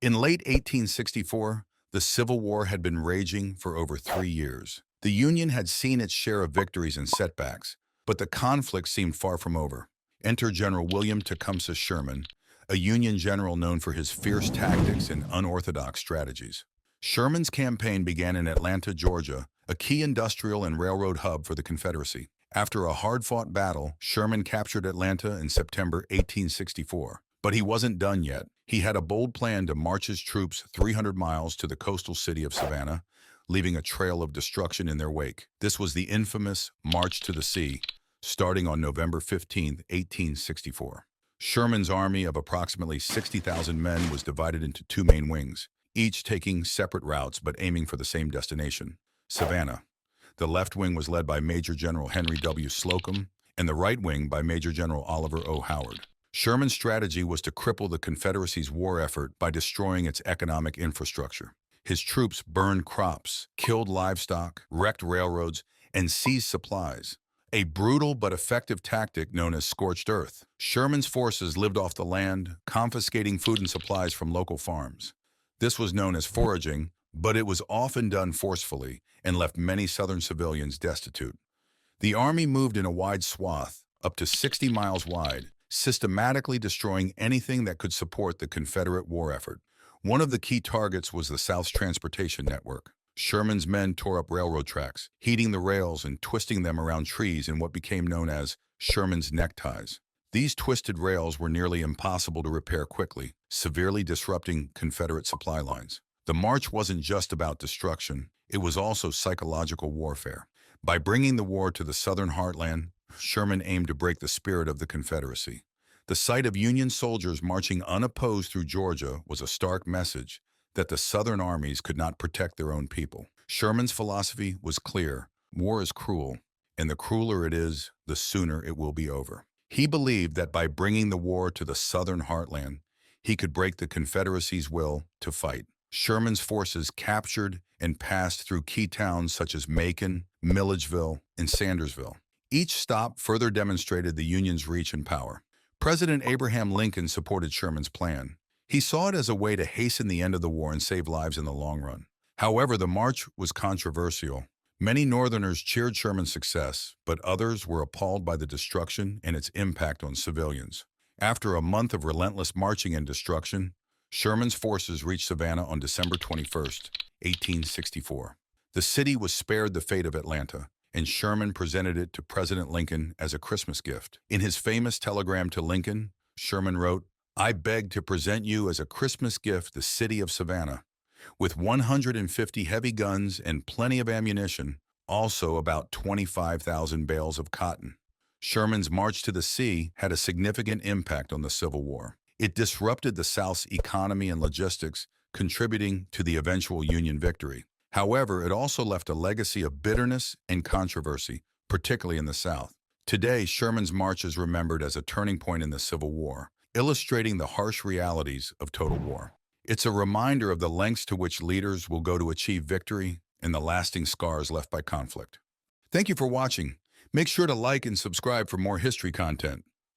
In late 1864, the Civil War had been raging for over 3 years. The Union had seen its share of victories and setbacks, but the conflict seemed far from over. Enter General William Tecumseh Sherman, a Union general known for his fierce tactics and unorthodox strategies. Sherman's campaign began in Atlanta, Georgia, a key industrial and railroad hub for the Confederacy. After a hard-fought battle, Sherman captured Atlanta in September 1864. But he wasn't done yet. He had a bold plan to march his troops 300 miles to the coastal city of Savannah, leaving a trail of destruction in their wake. This was the infamous March to the Sea, starting on November 15, 1864. Sherman's army of approximately 60,000 men was divided into two main wings, each taking separate routes but aiming for the same destination, Savannah. The left wing was led by Major General Henry W. Slocum, and the right wing by Major General Oliver O. Howard. Sherman's strategy was to cripple the Confederacy's war effort by destroying its economic infrastructure. His troops burned crops, killed livestock, wrecked railroads, and seized supplies, a brutal but effective tactic known as scorched earth. Sherman's forces lived off the land, confiscating food and supplies from local farms. This was known as foraging, but it was often done forcefully and left many Southern civilians destitute. The army moved in a wide swath, up to 60 miles wide, systematically destroying anything that could support the Confederate war effort. One of the key targets was the South's transportation network. Sherman's men tore up railroad tracks, heating the rails and twisting them around trees in what became known as Sherman's neckties. These twisted rails were nearly impossible to repair quickly, severely disrupting Confederate supply lines. The march wasn't just about destruction, it was also psychological warfare. By bringing the war to the Southern heartland, Sherman aimed to break the spirit of the Confederacy. The sight of Union soldiers marching unopposed through Georgia was a stark message that the Southern armies could not protect their own people. Sherman's philosophy was clear: war is cruel, and the crueler it is, the sooner it will be over. He believed that by bringing the war to the Southern heartland, he could break the Confederacy's will to fight. Sherman's forces captured and passed through key towns such as Macon, Milledgeville, and Sandersville. Each stop further demonstrated the Union's reach and power. President Abraham Lincoln supported Sherman's plan. He saw it as a way to hasten the end of the war and save lives in the long run. However, the march was controversial. Many Northerners cheered Sherman's success, but others were appalled by the destruction and its impact on civilians. After a month of relentless marching and destruction, Sherman's forces reached Savannah on December 21, 1864. The city was spared the fate of Atlanta, and Sherman presented it to President Lincoln as a Christmas gift. In his famous telegram to Lincoln, Sherman wrote, "I beg to present you as a Christmas gift the city of Savannah, with 150 heavy guns and plenty of ammunition, also about 25,000 bales of cotton." Sherman's march to the sea had a significant impact on the Civil War. It disrupted the South's economy and logistics, contributing to the eventual Union victory. However, it also left a legacy of bitterness and controversy, particularly in the South. Today, Sherman's march is remembered as a turning point in the Civil War, illustrating the harsh realities of total war. It's a reminder of the lengths to which leaders will go to achieve victory and the lasting scars left by conflict. Thank you for watching. Make sure to like and subscribe for more history content.